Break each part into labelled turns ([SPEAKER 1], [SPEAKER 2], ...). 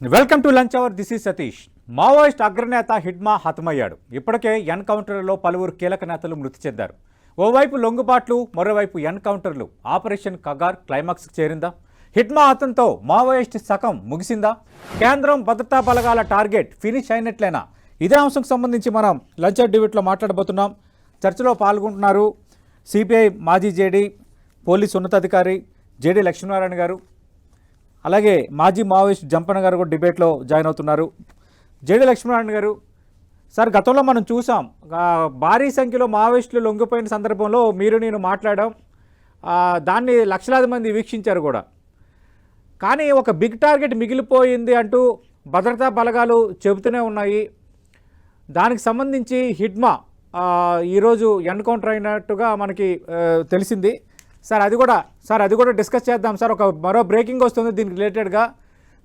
[SPEAKER 1] Welcome to lunch hour. This is Satish. Maoist అగ్రనేత హిడ్మా హతమయ్యాడు. ఇప్పటికే ఎన్కౌంటర్లో పలువురు కీలక నేతలు మృతి చెందారు. ఓవైపు లొంగుబాట్లు, మరోవైపు ఎన్కౌంటర్లు. ఆపరేషన్ కగార్ క్లైమాక్స్కి చేరిందా? హిడ్మా హతంతో మావోయిస్ట్ శకం ముగిసిందా? కేంద్రం భద్రతా బలగాల టార్గెట్ ఫినిష్ అయినట్లేనా? ఇదే అంశంకు సంబంధించి మనం లంచ్ అవర్ డిబేట్లో మాట్లాడబోతున్నాం. చర్చలో పాల్గొంటున్నారు సిపిఐ మాజీ జేడీ పోలీసు ఉన్నతాధికారి జేడీ లక్ష్మీనారాయణ గారు, అలాగే మాజీ మావోయిస్ట్ జంపన్న గారు కూడా డిబేట్లో జాయిన్ అవుతున్నారు. జేడీ లక్ష్మీనారాయణ గారు, సార్ గతంలో మనం చూసాం భారీ సంఖ్యలో మావోయిస్టులు లొంగిపోయిన సందర్భంలో మీరు నేను మాట్లాడాం, దాన్ని లక్షలాది మంది వీక్షించారు కూడా. కానీ ఒక బిగ్ టార్గెట్ మిగిలిపోయింది అంటూ భద్రతా బలగాలు చెబుతూనే ఉన్నాయి. దానికి సంబంధించి హిడ్మా ఈరోజు ఎన్కౌంటర్ అయినట్టుగా మనకి తెలిసింది. సార్ అది కూడా డిస్కస్ చేద్దాం సార్. మరో బ్రేకింగ్ వస్తుంది దీనికి రిలేటెడ్గా.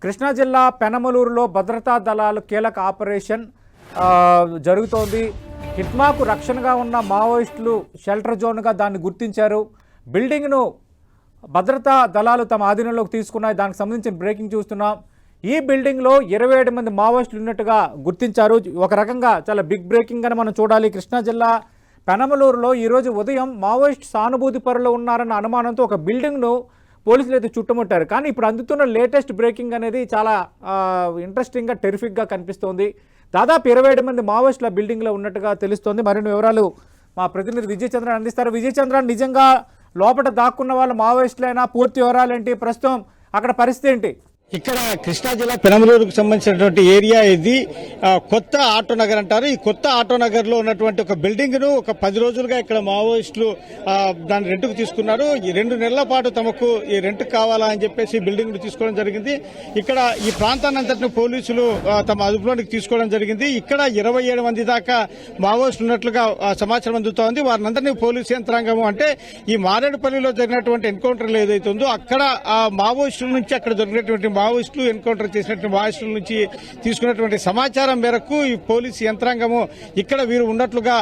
[SPEAKER 1] కృష్ణా జిల్లా పెనమలూరులో భద్రతా దళాలు కీలక ఆపరేషన్ జరుగుతోంది. హిడ్మాకు రక్షణగా ఉన్న మావోయిస్టులు షెల్టర్ జోన్గా దాన్ని గుర్తించారు. బిల్డింగ్ను భద్రతా దళాలు తమ ఆధీనంలోకి తీసుకున్నాయి. దానికి సంబంధించిన బ్రేకింగ్ చూస్తున్నాం. ఈ బిల్డింగ్లో 27 మంది మావోయిస్టులు ఉన్నట్టుగా గుర్తించారు. ఒక రకంగా చాలా బిగ్ బ్రేకింగ్ అని మనం చూడాలి. కృష్ణా జిల్లా పెనమలూరులో ఈరోజు ఉదయం మావోయిస్ట్ సానుభూతి పరులు ఉన్నారన్న అనుమానంతో ఒక బిల్డింగ్ను పోలీసులు అయితే చుట్టుముట్టారు. కానీ ఇప్పుడు అందుతున్న లేటెస్ట్ బ్రేకింగ్ అనేది చాలా ఇంట్రెస్టింగ్గా, టెరిఫిక్గా కనిపిస్తోంది. దాదాపు 27 మంది మావోయిస్టులు ఆ బిల్డింగ్లో ఉన్నట్టుగా తెలుస్తోంది. మరిన్ని వివరాలు మా ప్రతినిధి విజయ్ చంద్ర అందిస్తారు. విజయ్ చంద్ర, నిజంగా లోపల దాక్కున్న వాళ్ళు మావోయిస్టులైనా? పూర్తి వివరాలు ఏంటి? ప్రస్తుతం అక్కడ పరిస్థితి ఏంటి?
[SPEAKER 2] ఇక్కడ కృష్ణా జిల్లా పెనమలూరుకు సంబంధించినటువంటి ఏరియా ఇది. కొత్త ఆటో నగర్ అంటారు. ఈ కొత్త ఆటో నగర్ లో ఉన్నటువంటి ఒక బిల్డింగ్ ను ఒక 10 రోజులుగా ఇక్కడ మావోయిస్టులు దాన్ని రెంట్కు తీసుకున్నారు. ఈ 2 నెలల పాటు తమకు ఈ రెంట్ కావాలా అని చెప్పేసి బిల్డింగ్ ను తీసుకోవడం జరిగింది. ఇక్కడ ఈ ప్రాంతాన్ని అంతటిని పోలీసులు తమ అదుపులోనికి తీసుకోవడం జరిగింది. ఇక్కడ 27 మంది దాకా మావోయిస్టులు ఉన్నట్లుగా సమాచారం అందుతోంది. వారినందరినీ పోలీసు యంత్రాంగము, అంటే ఈ మారేడుపల్లిలో జరిగినటువంటి ఎన్కౌంటర్ ఏదైతే ఉందో అక్కడ ఆ మావోయిస్టుల నుంచి అక్కడ దొరికినటువంటి మావోయిస్టులు ఎన్కౌంటర్ చేసినటువంటి మావోయిస్టుల నుంచి తీసుకున్నటువంటి సమాచారం మేరకు ఈ పోలీసు యంత్రాంగము ఇక్కడ వీరు ఉన్నట్లుగా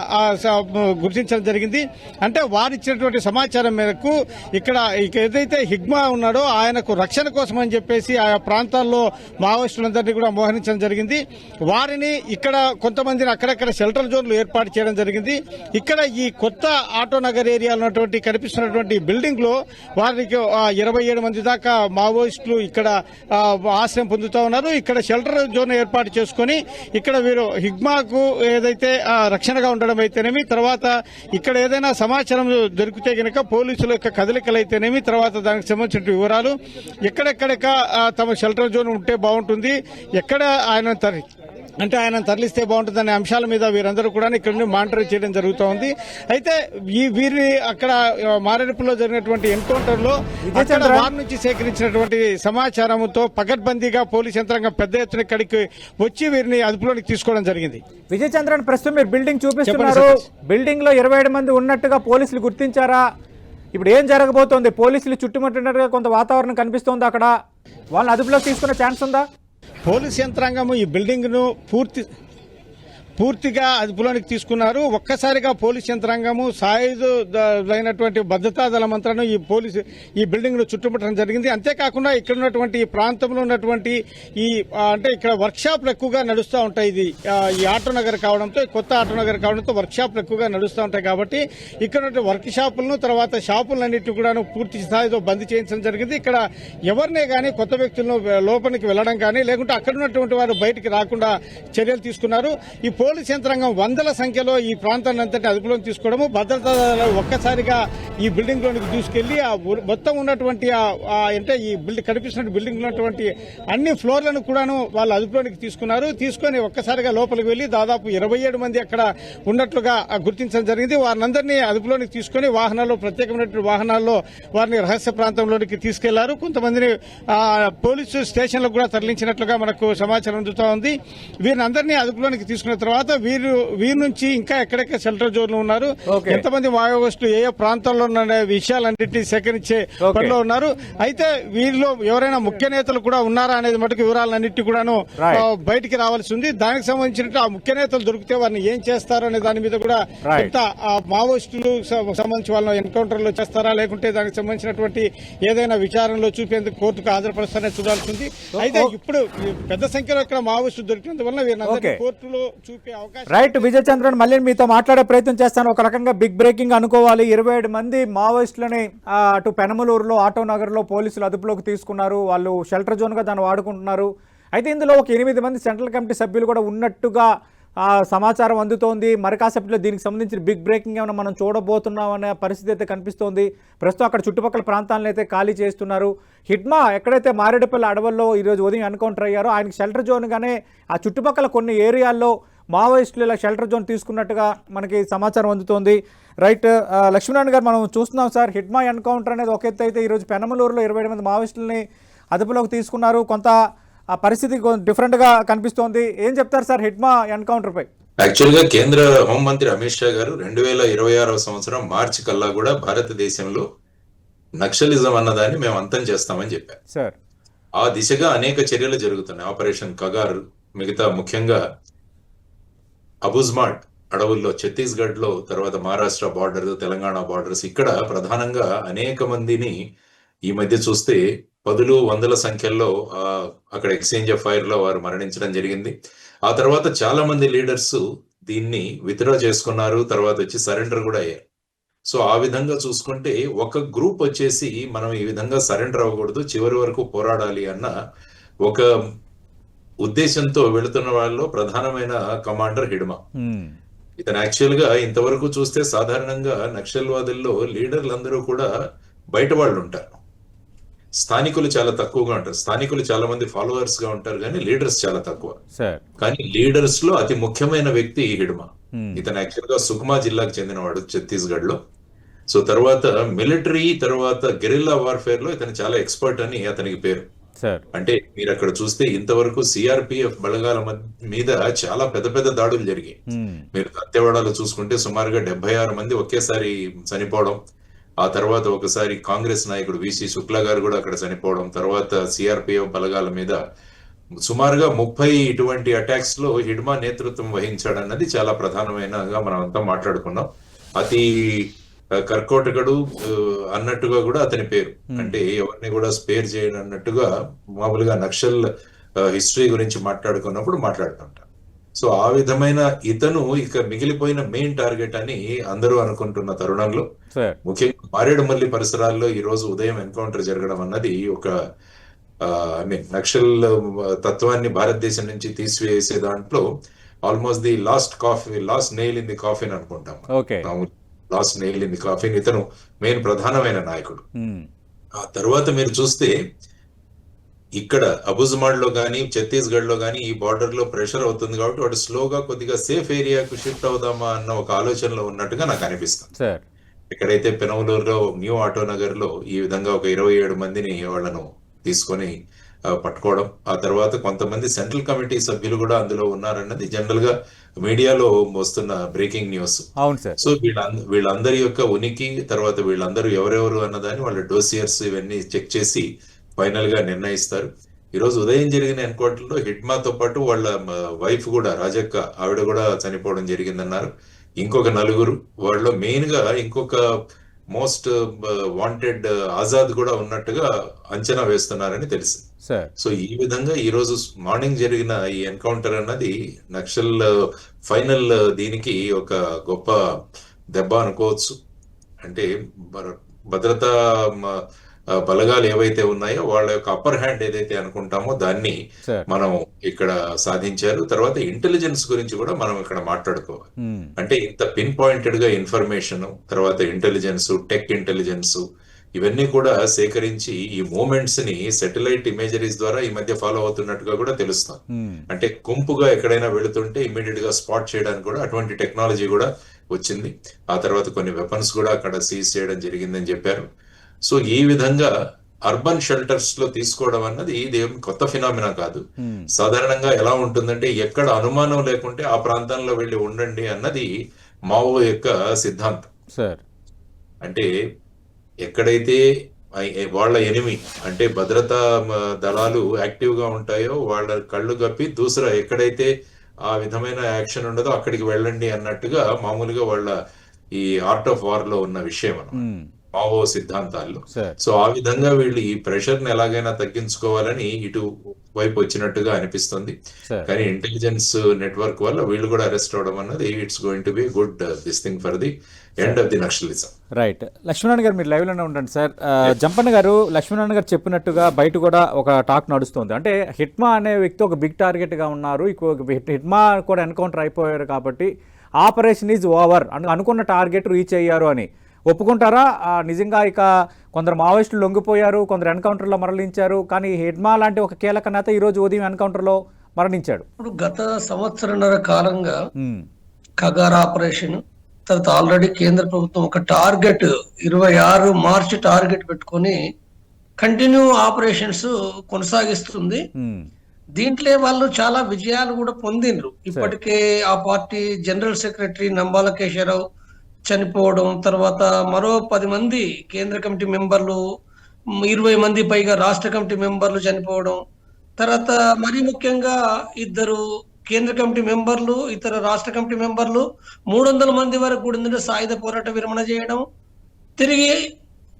[SPEAKER 2] గుర్తించడం జరిగింది. అంటే వారు ఇచ్చినటువంటి సమాచారం మేరకు ఇక్కడ ఏదైతే హిగ్మా ఉన్నాడో ఆయనకు రక్షణ కోసం అని చెప్పేసి ఆయా ప్రాంతాల్లో మావోయిస్టులందరినీ కూడా మోహరించడం జరిగింది. వారిని ఇక్కడ కొంతమందిని అక్కడక్కడ షెల్టర్ జోన్లు ఏర్పాటు చేయడం జరిగింది. ఇక్కడ ఈ కొత్త ఆటో నగర్ ఏరియాలో ఉన్నటువంటి కనిపిస్తున్నటువంటి బిల్డింగ్ లో వారికి 27 మంది దాకా మావోయిస్టులు ఇక్కడ ఆశ్రయం పొందుతా ఉన్నారు. ఇక్కడ షెల్టర్ జోన్ ఏర్పాటు చేసుకుని ఇక్కడ వీరు హిగ్మాకు ఏదైతే రక్షణగా ఉండడం అయితేనేమి, తర్వాత ఇక్కడ ఏదైనా సమాచారం దొరికితే గనక పోలీసుల యొక్క కదలికలైతేనేమి, తర్వాత దానికి సంబంధించిన వివరాలు ఎక్కడెక్కడ తమ షెల్టర్ జోన్ ఉంటే బాగుంటుంది, ఎక్కడ ఆయన తరలిస్తే బాగుంటుందనే అంశాల మీద వీరందరూ కూడా ఇక్కడ నుండి మానిటర్ చేయడం జరుగుతోంది. అయితే వీరి అక్కడ మారేడుపల్లిలో జరిగినటువంటి ఎన్కౌంటర్ లో వారి నుంచి సేకరించినటువంటి సమాచారంతో పకడ్బందీగా పోలీస్ యంత్రాంగం పెద్ద ఎత్తున ఇక్కడికి వచ్చి వీరిని అదుపులోకి తీసుకోవడం జరిగింది.
[SPEAKER 1] విజయ్ చంద్రన్, ప్రస్తుతం మీరు బిల్డింగ్ చూపిస్తున్నారు. బిల్డింగ్ లో 27 మంది ఉన్నట్టుగా పోలీసులు గుర్తించారా? ఇప్పుడు ఏం జరగబోతోంది? పోలీసులు చుట్టుముట్టినట్టుగా కొంత వాతావరణం కనిపిస్తోంది. అక్కడ వాళ్ళని అదుపులోకి తీసుకునే ఛాన్స్ ఉందా?
[SPEAKER 2] పోలీస్ యంత్రాంగం ఈ బిల్డింగ్ ను పూర్తిగా అదుపులోనికి తీసుకున్నారు. ఒక్కసారిగా పోలీస్ యంత్రాంగము సాయుధులైనటువంటి భద్రతా దళమంత్రాలను ఈ బిల్డింగ్ ను చుట్టుముట్టడం జరిగింది. అంతేకాకుండా ఇక్కడ ఉన్నటువంటి ఈ ప్రాంతంలో ఉన్నటువంటి అంటే ఇక్కడ వర్క్ షాప్లు ఎక్కువగా నడుస్తూ ఉంటాయి. ఇది ఈ ఆటో నగర్ కావడంతో, కొత్త ఆటో నగర్ కావడంతో వర్క్ షాప్లు ఎక్కువగా నడుస్తూ ఉంటాయి. కాబట్టి ఇక్కడ వర్క్ షాపులను, తర్వాత షాపులన్నింటినీ కూడా పూర్తి స్థాయిలో బంద్ చేయించడం జరిగింది. ఇక్కడ ఎవరినే గానీ కొత్త వ్యక్తులను లోపలికి వెళ్లడం కానీ, లేకుంటే అక్కడ ఉన్నటువంటి వారు బయటికి రాకుండా చర్యలు తీసుకున్నారు. ఈ పోలీస్ యంత్రాంగం వందల సంఖ్యలో ఈ ప్రాంతాన్ని అంతటి అదుపులోకి తీసుకోవడము, భద్రతా దళాలు ఒక్కసారిగా ఈ బిల్డింగ్ లోనికి తీసుకెళ్లి మొత్తం ఉన్నటువంటి అంటే ఈ కనిపిస్తున్న బిల్డింగ్ ఉన్నటువంటి అన్ని ఫ్లోర్లను కూడాను వాళ్ళు అదుపులోనికి తీసుకుని ఒక్కసారిగా లోపలికి వెళ్లి దాదాపు 27 మంది అక్కడ ఉన్నట్లుగా గుర్తించడం జరిగింది. వారినందరినీ అదుపులోనికి తీసుకుని వాహనాల్లో, ప్రత్యేకమైనటువంటి వాహనాల్లో వారిని రహస్య ప్రాంతంలోనికి తీసుకెళ్లారు. కొంతమందిని పోలీసు స్టేషన్లకు కూడా తరలించినట్లుగా మనకు సమాచారం అందుతూ ఉంది. వీరిని అందరినీ అదుపులోనికి తీసుకున్న తర్వాత తర్వాత వీరి నుంచి ఇంకా ఎక్కడెక్కడ షెల్టర్ జోన్లు ఉన్నారు,
[SPEAKER 1] Okay.
[SPEAKER 2] ఎంతమంది మావోయిస్టులు ఏ ఏ ప్రాంతాల్లో ఉన్న విషయాలన్నింటినీ సేకరించే పనిలో ఉన్నారు. అయితే వీరిలో ఎవరైనా ముఖ్య నేతలు కూడా ఉన్నారా అనేది మటుకు వివరాలన్నింటి కూడాను
[SPEAKER 1] Right.
[SPEAKER 2] బయటికి రావాల్సి ఉంది. దానికి సంబంధించిన ఆ ముఖ్య నేతలు దొరికితే వారిని ఏం చేస్తారు అనే దాని మీద కూడా
[SPEAKER 1] Right.
[SPEAKER 2] ఎంత మావోయిస్టులు సంబంధించి వాళ్ళని ఎన్కౌంటర్ లో చేస్తారా, లేకుంటే దానికి సంబంధించినటువంటి ఏదైనా విచారణలో చూపేందుకు కోర్టుకు హాజరుపరుస్తారనే చూడాల్సి ఉంది. అయితే ఇప్పుడు పెద్ద సంఖ్యలో ఇక్కడ మావోయిస్టులు దొరికినందువల్ల వీరిని కోర్టులో చూపే అవకాశం.
[SPEAKER 1] రైట్ విజయ్ చంద్రన్, మళ్ళీ మీతో మాట్లాడే ప్రయత్నం చేస్తాను. ఒక రకంగా బిగ్ బ్రేకింగ్ అనుకోవాలి. 27 మంది మావోయిస్టులని అటు పెనమలూరులో ఆటో నగర్లో పోలీసులు అదుపులోకి తీసుకున్నారు. వాళ్ళు షెల్టర్ జోన్గా దాన్ని వాడుకుంటున్నారు. అయితే ఇందులో ఒక 8 మంది సెంట్రల్ కమిటీ సభ్యులు కూడా ఉన్నట్టుగా సమాచారం అందుతోంది. మరి కాసేపట్లో దీనికి సంబంధించిన బిగ్ బ్రేకింగ్ ఏమైనా మనం చూడబోతున్నాం అనే పరిస్థితి అయితే కనిపిస్తోంది. ప్రస్తుతం అక్కడ చుట్టుపక్కల ప్రాంతాలను అయితే ఖాళీ చేస్తున్నారు. హిడ్మా ఎక్కడైతే మారేడుపల్లి అడవుల్లో ఈరోజు ఉదయం ఎన్కౌంటర్ అయ్యారో ఆయనకి షెల్టర్ జోన్గానే ఆ చుట్టుపక్కల కొన్ని ఏరియాల్లో మావోయిస్టులు ఇలా షెల్టర్ జోన్ తీసుకున్నట్టుగా మనకి సమాచారం అందుతోంది. రైట్ లక్ష్మీనారాయణ గారు, మనం చూస్తున్నాం సార్, హిడ్మా ఎన్కౌంటర్ అనేది ఒక ఎత్తు అయితే ఈరోజు పెనమలూరులో 27 మంది మావోయిస్టులని అదుపులోకి తీసుకున్నారు. కొంత ఆ పరిస్థితి డిఫరెంట్ గా కనిపిస్తోంది. ఏం చెప్తారు సార్ హిడ్మా ఎన్కౌంటర్ పై?
[SPEAKER 3] యాక్చువల్ గా కేంద్ర హోంమంత్రి అమిత్ షా గారు 2026వ సంవత్సరం మార్చి కల్లా కూడా భారతదేశంలో నక్సలిజం అన్నదాన్ని మేము అంతం చేస్తామని చెప్పారు
[SPEAKER 1] సార్.
[SPEAKER 3] ఆ దిశగా అనేక చర్యలు జరుగుతున్నాయి. ఆపరేషన్ కగార్, మిగతా ముఖ్యంగా అబుజ్మాడ్ అడవుల్లో ఛత్తీస్గఢ్ లో, తర్వాత మహారాష్ట్ర బార్డర్, తెలంగాణ బార్డర్స్, ఇక్కడ ప్రధానంగా అనేక మందిని ఈ మధ్య చూస్తే 10 వందల సంఖ్యల్లో అక్కడ ఎక్స్చేంజ్ ఆఫ్ ఫైర్ లో వారు మరణించడం జరిగింది. ఆ తర్వాత చాలా మంది లీడర్స్ దీన్ని విత్డ్రా చేసుకున్నారు, తర్వాత వచ్చి సరెండర్ కూడా అయ్యారు. సో ఆ విధంగా చూసుకుంటే ఒక గ్రూప్ వచ్చేసి మనం ఈ విధంగా సరెండర్ అవ్వకూడదు, చివరి వరకు పోరాడాలి అన్న ఒక ఉద్దేశంతో వెళుతున్న వాళ్ళలో ప్రధానమైన కమాండర్ హిడ్మా. ఇతను యాక్చువల్ గా ఇంతవరకు చూస్తే సాధారణంగా నక్సల్వాదుల్లో లీడర్లందరూ కూడా బయట వాళ్ళు ఉంటారు, స్థానికులు చాలా తక్కువగా ఉంటారు. స్థానికులు చాలా మంది ఫాలోవర్స్ గా ఉంటారు, కానీ లీడర్స్ చాలా తక్కువ. కానీ లీడర్స్ లో అతి ముఖ్యమైన వ్యక్తి హిడ్మా. ఇతను యాక్చువల్ గా సుక్మా జిల్లాకు చెందినవాడు, ఛత్తీస్గఢ్ లో. సో తర్వాత మిలిటరీ, తర్వాత గెరిల్లా వార్ఫేర్ లో ఇతను చాలా ఎక్స్పర్ట్ అని అతనికి పేరు. అంటే మీరు అక్కడ చూస్తే ఇంతవరకు సిఆర్పిఎఫ్ బలగాల మీద చాలా పెద్ద పెద్ద దాడులు జరిగాయి. మీరు దత్తేవాడలో చూసుకుంటే సుమారుగా 76 మంది ఒకేసారి చనిపోవడం, ఆ తర్వాత ఒకసారి కాంగ్రెస్ నాయకుడు విసి శుక్లా గారు కూడా అక్కడ చనిపోవడం, తర్వాత సిఆర్పిఎఫ్ బలగాల మీద సుమారుగా 30 ఇటువంటి అటాక్స్ లో హిడ్మా నేతృత్వం వహించాడన్నది చాలా ప్రధానమైనగా మనం అంతా మాట్లాడుకున్నాం. అతి కర్కోటకుడు అన్నట్టుగా కూడా అతని పేరు, అంటే ఎవరిని కూడా స్పేర్ చేయడం అన్నట్టుగా మామూలుగా నక్సల్ హిస్టరీ గురించి మాట్లాడుకున్నప్పుడు మాట్లాడుతుంటాం. సో ఆ విధమైన ఇతను ఇక మిగిలిపోయిన మెయిన్ టార్గెట్ అని అందరూ అనుకుంటున్న తరుణంలో, ముఖ్యంగా మారేడుమల్లి పరిసరాల్లో ఈ రోజు ఉదయం ఎన్కౌంటర్ జరగడం అన్నది ఒక నక్సల్ తత్వాన్ని భారతదేశం నుంచి తీసివేసే దాంట్లో almost the last nail in the coffin అనుకుంటాం. Last nail in the coffin. ఇతను మెయిన్ ప్రధానమైన నాయకుడు. ఆ తర్వాత మీరు చూస్తే ఇక్కడ అబుజ్మాడ్ లో గానీ, ఛత్తీస్గఢ్ లో గానీ ఈ బార్డర్ లో ప్రెషర్ అవుతుంది కాబట్టి వాడు స్లోగా కొద్దిగా సేఫ్ ఏరియాకు షిఫ్ట్ అవుదామా అన్న ఒక ఆలోచనలో ఉన్నట్టుగా నాకు అనిపిస్తుంది. ఎక్కడైతే పెనమలూరులో, న్యూ ఆటో నగర్ లో ఈ విధంగా ఒక 27 మందిని వాళ్ళను తీసుకొని పట్టుకోవడం, ఆ తర్వాత కొంతమంది సెంట్రల్ కమిటీ సభ్యులు కూడా అందులో ఉన్నారన్నది జనరల్ గా మీడియాలో వస్తున్న బ్రేకింగ్ న్యూస్. సో వీళ్ళందరి యొక్క ఉనికి, తర్వాత వీళ్ళందరూ ఎవరెవరు అన్నదాన్ని వాళ్ళ డోసియర్స్ ఇవన్నీ చెక్ చేసి ఫైనల్ గా నిర్ణయిస్తారు. ఈ రోజు ఉదయం జరిగిన ఎన్కౌంటర్ లో హిడ్మాతో పాటు వాళ్ళ వైఫ్ కూడా, రాజక్క, ఆవిడ కూడా చనిపోవడం జరిగిందన్నారు. ఇంకొక 4 వాళ్ళలో మెయిన్ గా ఇంకొక మోస్ట్ వాంటెడ్ ఆజాద్ కూడా ఉన్నట్టుగా అంచనా వేస్తున్నారని తెలిసింది. సో ఈ విధంగా ఈ రోజు మార్నింగ్ జరిగిన ఈ ఎన్కౌంటర్ అన్నది నక్సల్ ఫైనల్ దీనికి ఒక గొప్ప దెబ్బ అనుకోవచ్చు. అంటే భద్రతా బలగాలు ఏవైతే ఉన్నాయో వాళ్ళ యొక్క అప్పర్ హ్యాండ్ ఏదైతే అనుకుంటామో దాన్ని మనం ఇక్కడ సాధించారు. తర్వాత ఇంటెలిజెన్స్ గురించి కూడా మనం ఇక్కడ మాట్లాడుకోవాలి. అంటే ఇంత పిన్ పాయింటెడ్ గా ఇన్ఫర్మేషన్, తర్వాత ఇంటెలిజెన్స్, టెక్ ఇంటెలిజెన్స్ ఇవన్నీ కూడా సేకరించి ఈ మూమెంట్స్ ని శాటిలైట్ ఇమేజరీస్ ద్వారా ఈ మధ్య ఫాలో అవుతున్నట్టుగా కూడా తెలుస్తుంది. అంటే గుంపుగా ఎక్కడైనా వెళుతుంటే ఇమ్మీడియట్ గా స్పాట్ చేయడానికి కూడా అటువంటి టెక్నాలజీ కూడా వచ్చింది. ఆ తర్వాత కొన్ని వెపన్స్ కూడా అక్కడ సీజ్ చేయడం జరిగిందని చెప్పారు. సో ఈ విధంగా అర్బన్ షెల్టర్స్ లో తీసుకోవడం అన్నది ఇదేం కొత్త ఫినామినా కాదు. సాధారణంగా ఎలా ఉంటుందంటే ఎక్కడ అనుమానం లేకుంటే ఆ ప్రాంతంలో వెళ్ళి ఉండండి అన్నది మావో యొక్క సిద్ధాంతం.
[SPEAKER 1] సార్
[SPEAKER 3] అంటే ఎక్కడైతే వాళ్ళ ఎనిమి అంటే భద్రతా దళాలు యాక్టివ్ గా ఉంటాయో వాళ్ళ కళ్ళు కప్పి దూసరా ఎక్కడైతే ఆ విధమైన యాక్షన్ ఉండదో అక్కడికి వెళ్ళండి అన్నట్టుగా మామూలుగా వాళ్ళ ఈ ఆర్ట్ ఆఫ్ వార్ లో ఉన్న విషయం అన్నమాట మావో సిద్ధాంతాల్లో.
[SPEAKER 1] సార్
[SPEAKER 3] సో ఆ విధంగా వీళ్ళు ఈ ప్రెషర్ ని ఎలాగైనా తగ్గించుకోవాలని ఇటు వైపు వచ్చినట్టుగా అనిపిస్తుంది.
[SPEAKER 1] సార్
[SPEAKER 3] కానీ ఇంటెలిజెన్స్ నెట్వర్క్ వల్ల వీళ్ళు కూడా అరెస్ట్ అవడం అన్నది it's going to be good this thing for the end of the naxalism.
[SPEAKER 1] Right. Lakshminarayana గారు మీరు లైవ్లోనే ఉండండి సార్. జంపన్న గారు, లక్ష్మీనారాయణ గారు చెప్పినట్టుగా బయట కూడా ఒక టాక్ నడుస్తుంది. అంటే హిట్మా అనే వ్యక్తి ఒక బిగ్ టార్గెట్గా ఉన్నారు, హిట్మా కూడా ఎన్కౌంటర్ అయిపోయారు కాబట్టి ఆపరేషన్ ఈజ్ ఓవర్ అనుకున్న టార్గెట్ రీచ్ అయ్యారు అని ఒప్పుకుంటారా? నిజంగా ఇక కొందరు మావోయిస్టులు లొంగిపోయారు, కొందరు ఎన్కౌంటర్లో మరణించారు, కానీ హిట్మా లాంటి ఒక కీలక నేత ఈరోజు ఉదయం ఎన్కౌంటర్లో మరణించాడు.
[SPEAKER 4] ఇప్పుడు గత సంవత్సరంన్నర కాలంగా కగార్ ఆపరేషన్ తర్వాత ఆల్రెడీ కేంద్ర ప్రభుత్వం ఒక టార్గెట్ 26 మార్చి టార్గెట్ పెట్టుకొని కంటిన్యూ ఆపరేషన్స్ కొనసాగిస్తుంది. దీంట్లో వాళ్ళు చాలా విజయాలు కూడా పొందిండ్రు. ఇప్పటికే ఆ party general secretary Nambala Keshavarao చనిపోవడం, తర్వాత మరో 10 మంది కేంద్ర కమిటీ మెంబర్లు, 20 మంది పైగా రాష్ట్ర కమిటీ మెంబర్లు చనిపోవడం, తర్వాత మరీ ముఖ్యంగా 2 కేంద్ర కమిటీ మెంబర్లు, ఇతర రాష్ట్ర కమిటీ మెంబర్లు 300 మంది వరకు కూడా సాయుధ పోరాట విరమణ చేయడం, తిరిగి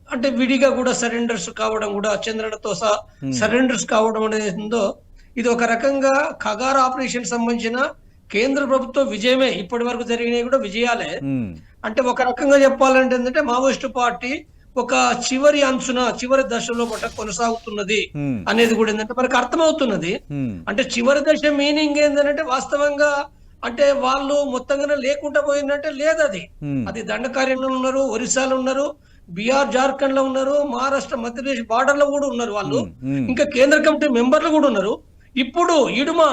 [SPEAKER 4] అంటే విడిగా కూడా సరెండర్స్ కావడం, కూడా చంద్రనతో సహా సరెండర్స్ కావడం అనేది ఉందో ఇది ఒక రకంగా ఖగార్ ఆపరేషన్ సంబంధించిన కేంద్ర ప్రభుత్వ విజయమే. ఇప్పటి వరకు జరిగినవి కూడా విజయాలే. అంటే ఒక రకంగా చెప్పాలంటే ఏంటంటే మావోయిస్టు పార్టీ ఒక చివరి అంచున చివరి దశలో కూడా కొనసాగుతున్నది అనేది కూడా ఏంటంటే మనకు అర్థమవుతున్నది. అంటే చివరి దశ మీనింగ్ ఏంటంటే వాస్తవంగా అంటే వాళ్ళు మొత్తంగానే లేకుండా పోయిందంటే లేదు. అది దండకార్యంలో ఉన్నారు, ఒరిస్సాలో ఉన్నారు, బీహార్ జార్ఖండ్ లో ఉన్నారు, మహారాష్ట్ర మధ్యప్రదేశ్ బార్డర్ లో కూడా ఉన్నారు వాళ్ళు, ఇంకా కేంద్ర కమిటీ మెంబర్లు కూడా ఉన్నారు. ఇప్పుడు ఇడుమా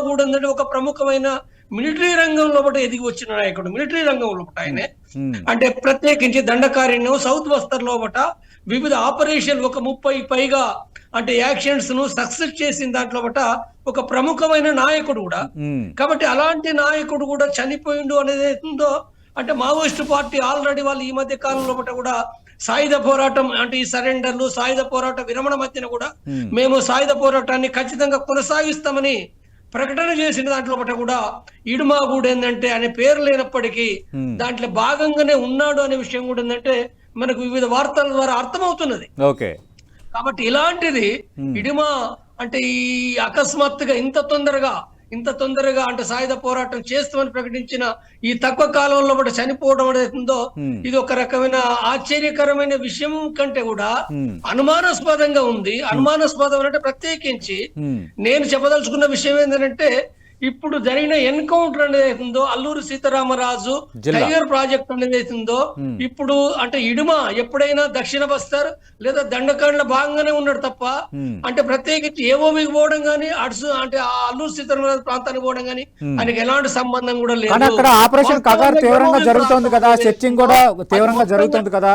[SPEAKER 4] కూడా ఏంటంటే ఒక ప్రముఖమైన మిలిటరీ రంగంలో ఎదిగి వచ్చిన నాయకుడు. మిలిటరీ రంగంలో ఆయనే అంటే ప్రత్యేకించి దండకారణ్యం సౌత్ బస్తర్ లోపట వివిధ ఆపరేషన్ ఒక 30 పైగా అంటే యాక్షన్స్ ను సక్సెస్ చేసిన దాంట్లో ఒక ప్రముఖమైన నాయకుడు కూడా. కాబట్టి అలాంటి నాయకుడు కూడా చనిపోయిండు అనేది ఉందో అంటే మావోయిస్టు పార్టీ ఆల్రెడీ వాళ్ళు ఈ మధ్య కాలంలో కూడా సాయుధ పోరాటం అంటే ఈ సరెండర్లు సాయుధ పోరాట విరమణ మధ్యన కూడా మేము సాయుధ పోరాటాన్ని ఖచ్చితంగా కొనసాగిస్తామని ప్రకటన చేసిన దాంట్లో కూడా ఇడుమా కూడా ఏంటంటే అనే పేరు లేనప్పటికీ దాంట్లో భాగంగానే ఉన్నాడు అనే విషయం కూడా ఏంటంటే మనకు వివిధ వార్తల ద్వారా అర్థమవుతున్నది.
[SPEAKER 1] ఓకే.
[SPEAKER 4] కాబట్టి ఇలాంటిది ఇడుమా అంటే ఈ అకస్మాత్తుగా ఇంత తొందరగా అంటే సాయుధ పోరాటం చేస్తామని ప్రకటించిన ఈ తక్కువ కాలంలో కూడా చనిపోవడం అనేది ఇది ఒక రకమైన ఆశ్చర్యకరమైన విషయం కంటే కూడా అనుమానాస్పదంగా ఉంది. అనుమానాస్పదం అంటే ప్రత్యేకించి నేను చెప్పదలుచుకున్న విషయం ఏంటంటే ఇప్పుడు జరిగిన ఎన్కౌంటర్ అనేది ఉందో అల్లూరి సీతారామరాజు టైగర్ ప్రాజెక్ట్ అనేది ఉందో ఇప్పుడు అంటే ఇడుమ ఎప్పుడైనా దక్షిణ బస్తర్ లేదా దండకాండ్ల భాగంగానే ఉన్నాడు తప్ప అంటే ప్రత్యేకించి ఏవోవికి పోవడం గానీ అంటే ఆ అల్లూరి సీతారామరాజు ప్రాంతానికి పోవడం గానీ ఆయనకి ఎలాంటి సంబంధం కూడా లేదు.
[SPEAKER 1] అక్కడ ఆపరేషన్ కగార్ తీవ్రంగా జరుగుతోంది కదా, సెర్చింగ్ కూడా తీవ్రంగా జరుగుతుంది కదా,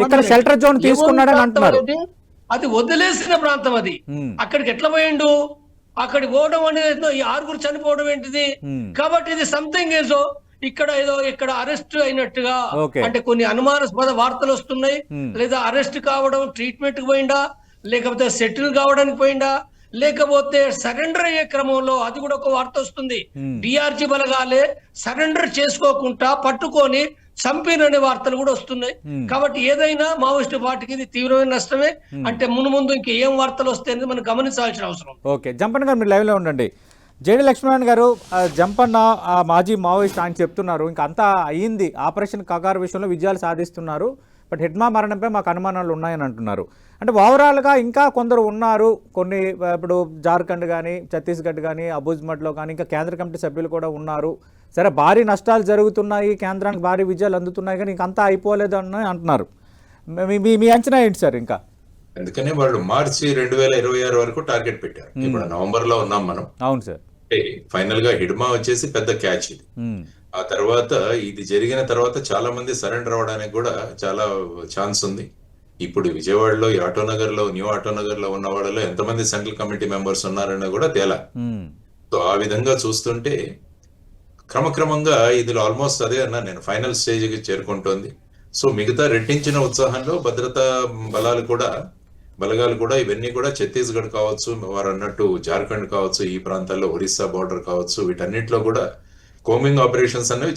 [SPEAKER 1] ఇక్కడ షెల్టర్ జోన్ తీసుకున్నాడని అంటున్నారు.
[SPEAKER 4] అది వదిలేసిన ప్రాంతం అది. అక్కడికి ఎట్లా పోయిండు? అక్కడికి పోవడం అనేది ఈ 6 చనిపోవడం ఏంటిది? కాబట్టి ఇది సంథింగ్ ఏదో ఇక్కడ అరెస్ట్ అయినట్టుగా అంటే కొన్ని అనుమానాస్పద వార్తలు వస్తున్నాయి. లేదా అరెస్ట్ కావడం ట్రీట్మెంట్ కి పోయిందా, లేకపోతే సెటిల్ కావడానికి పోయిందా, లేకపోతే సరెండర్ అయ్యే క్రమంలో అది కూడా ఒక వార్త వస్తుంది. డిఆర్జీ బలగాలే సరెండర్ చేసుకోకుండా పట్టుకొని చంపిననే వార్తలు కూడా వస్తున్నాయి. కాబట్టి ఏదైనా మావోయిస్టు పార్టీకి ఇది తీవ్రమైన నష్టమే. అంటే ముందు ఇంకా ఏం వార్తలు వస్తాయని మనం గమనించాల్సిన అవసరం.
[SPEAKER 1] ఓకే. జంపన్న గారు మీరు లైవ్లో ఉండండి. జేడి లక్ష్మీనారాయణ గారు, జంపన్న మాజీ మావోయిస్ట్ ఆయన చెప్తున్నారు ఇంకా అంతా అయ్యింది, ఆపరేషన్ కగార్ విషయంలో విజయాలు సాధిస్తున్నారు, బట్ హిట్మా మరణంపై మాకు అనుమానాలు ఉన్నాయని అంటున్నారు. అంటే ఓవరాల్గా ఇంకా కొందరు ఉన్నారు, కొన్ని ఇప్పుడు జార్ఖండ్ కానీ ఛత్తీస్గఢ్ కానీ అబూజ్మడ్లో కానీ ఇంకా కేంద్ర కమిటీ సభ్యులు కూడా ఉన్నారు. సరే భారీ నష్టాలు జరుగుతున్నాయి, కేంద్రానికి భారీ విజయాలు అందుతున్నాయి, కానీ ఇంకంతా అయిపోలేదు అని అంటున్నారు. మీ అంచనా ఏంటి సార్? ఇంకా
[SPEAKER 3] అందుకనే వాళ్ళు మార్చి 2026 వరకు టార్గెట్ పెట్టారు. ఇప్పుడు నవంబర్ లో ఉన్నాం మనం.
[SPEAKER 1] అవును సార్.
[SPEAKER 3] ఫైనల్ గా హిడ్మా వచ్చేసి పెద్ద క్యాచ్ ఇది. ఆ తర్వాత ఇది జరిగిన తర్వాత చాలా మంది సరెండర్ అవ్వడానికి కూడా చాలా ఛాన్స్ ఉంది. ఇప్పుడు విజయవాడలో ఈ ఆటోనగర్ లో న్యూ ఆటోనగర్ లో ఉన్న వాళ్ళలో ఎంతమంది సెంట్రల్ కమిటీ మెంబర్స్ ఉన్నారని కూడా తేలా. సో ఆ విధంగా చూస్తుంటే క్రమక్రమంగా ఇందులో ఆల్మోస్ట్ అదే అన్నా నేను ఫైనల్ స్టేజ్ కి చేరుకుంటోంది. సో మిగతా రెట్టించిన ఉత్సాహంలో భద్రతా బలగాలు కూడా ఇవన్నీ కూడా ఛత్తీస్గఢ్ కావచ్చు, వారు అన్నట్టు జార్ఖండ్ కావచ్చు, ఈ ప్రాంతాల్లో ఒరిస్సా బార్డర్ కావచ్చు, వీటన్నిటిలో కూడా కోమింగ్ ఆపరేషన్స్ అనేవి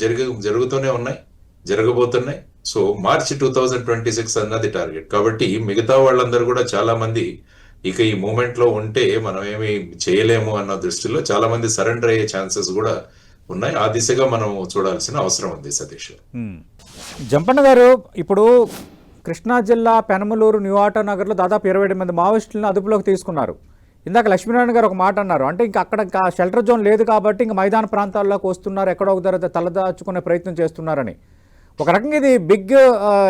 [SPEAKER 3] జరుగుతూనే ఉన్నాయి, జరగబోతున్నాయి. సో మార్చి 2026 అన్నది టార్గెట్. కాబట్టి మిగతా వాళ్ళందరూ కూడా చాలా మంది ఇక ఈ మూమెంట్ లో ఉంటే మనం ఏమి చేయలేము అన్న దృష్టిలో చాలా మంది సరెండర్ అయ్యే ఛాన్సెస్ కూడా ఉన్నాయి. ఆ దిశగా మనం చూడాల్సిన అవసరం ఉంది సతీష్.
[SPEAKER 1] జంపన్న గారు, ఇప్పుడు కృష్ణా జిల్లా పెనమలూరు న్యూ ఆటోనగర్లో దాదాపు 27 మంది మావోయిస్టులను అదుపులోకి తీసుకున్నారు. ఇందాక లక్ష్మీనారాయణ గారు ఒక మాట అన్నారు, అంటే ఇంకా అక్కడ షెల్టర్ జోన్ లేదు కాబట్టి ఇంకా మైదాన ప్రాంతాల్లోకి వస్తున్నారు, ఎక్కడో ఒక దగ్గర తలదాచుకునే ప్రయత్నం చేస్తున్నారని. ఒక రకంగా ఇది బిగ్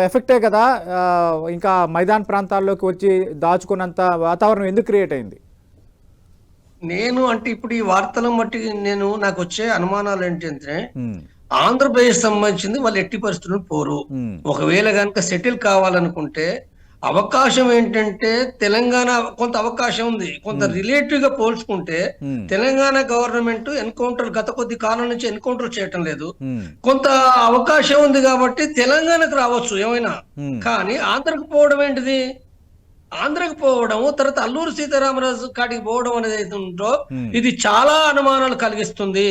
[SPEAKER 1] ఎఫెక్టే కదా, ఇంకా మైదాన ప్రాంతాల్లోకి వచ్చి దాచుకున్నంత వాతావరణం ఎందుకు క్రియేట్ అయింది?
[SPEAKER 4] నేను అంటే ఇప్పుడు ఈ వార్తలను బట్టి నాకు వచ్చే అనుమానాలు ఏంటంటే, ఆంధ్రప్రదేశ్ సంబంధించింది వాళ్ళు ఎట్టి పరిస్థితుల్లో పోరు. ఒకవేళ కనుక సెటిల్ కావాలనుకుంటే అవకాశం ఏంటంటే తెలంగాణ కొంత అవకాశం ఉంది. కొంత రిలేటివ్ గా పోల్చుకుంటే తెలంగాణ గవర్నమెంట్ ఎన్కౌంటర్ గత కొద్ది కాలం నుంచి ఎన్కౌంటర్ చేయటం లేదు. కొంత అవకాశం ఉంది కాబట్టి తెలంగాణకు రావచ్చు ఏమైనా, కానీ ఆంధ్రకు పోవడం ఏంటిది? ఆంధ్రకు పోవడం, తర్వాత అల్లూరు సీతారామరాజు కాడికి పోవడం అనేది అయితే ఉందో ఇది చాలా అనుమానాలు కలిగిస్తుంది.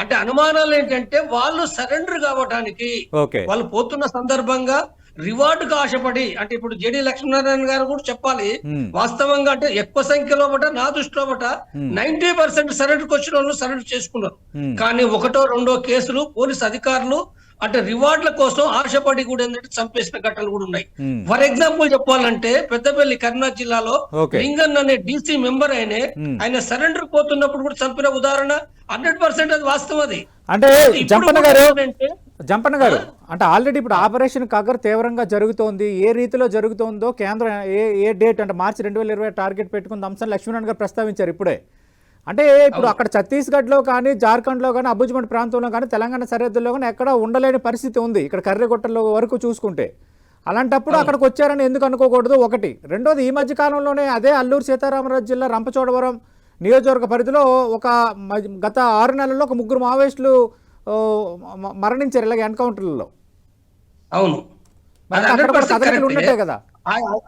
[SPEAKER 4] అంటే అనుమానాలు ఏంటంటే వాళ్ళు సరెండర్ కావడానికి వాళ్ళు పోతున్న సందర్భంగా రివార్డుకు ఆశపడి, అంటే ఇప్పుడు జేడీ లక్ష్మీనారాయణ గారు కూడా చెప్పాలి వాస్తవంగా, అంటే ఎక్కువ సంఖ్యలో నా దృష్టిలో 90% సరెండర్కి వచ్చిన వాళ్ళు సరెండర్ చేసుకున్నారు. కానీ 1-2 కేసులు పోలీస్ అధికారులు అంటే రివార్డుల కోసం ఆశపడి కూడా ఏంటంటే చంపేసిన ఘటనలు కూడా ఉన్నాయి. ఫర్ ఎగ్జాంపుల్ చెప్పాలంటే పెద్దపల్లి కరీంనగర్ జిల్లాలో లింగన్ అనే డీసీ మెంబర్ ఆయన సరెండర్ పోతున్నప్పుడు కూడా చంపిన ఉదాహరణ 100% అది వాస్తవం. అది
[SPEAKER 1] అంటే జంపన్న గారు అంటే ఆల్రెడీ ఇప్పుడు ఆపరేషన్ కగర్ తీవ్రంగా జరుగుతోంది. ఏ రీతిలో జరుగుతోందో కేంద్రం ఏ డేట్ అంటే మార్చి 2020 టార్గెట్ పెట్టుకున్న అంశాన్ని లక్ష్మీనారాయణ గారు ప్రస్తావించారు ఇప్పుడే. అంటే ఇప్పుడు అక్కడ ఛత్తీస్గఢ్లో కానీ, జార్ఖండ్లో కానీ, అబుజ్మండ్ ప్రాంతంలో కానీ, తెలంగాణ సరిహద్దుల్లో కానీ ఎక్కడ ఉండలేని పరిస్థితి ఉంది ఇక్కడ కర్రెగొట్టలో వరకు చూసుకుంటే. అలాంటప్పుడు అక్కడికి వచ్చారని ఎందుకు అనుకోకూడదు? ఒకటి. రెండోది, ఈ మధ్య కాలంలోనే అదే అల్లూరు సీతారామరాజు జిల్లా రంపచోడవరం నియోజకవర్గ పరిధిలో గత 6 నెలల్లో ఒక 3 మావోయిస్టులు మరణించారు ఇలాగ ఎన్కౌంటర్లలో.
[SPEAKER 4] అవును,
[SPEAKER 1] ఉన్నట్టే కదా.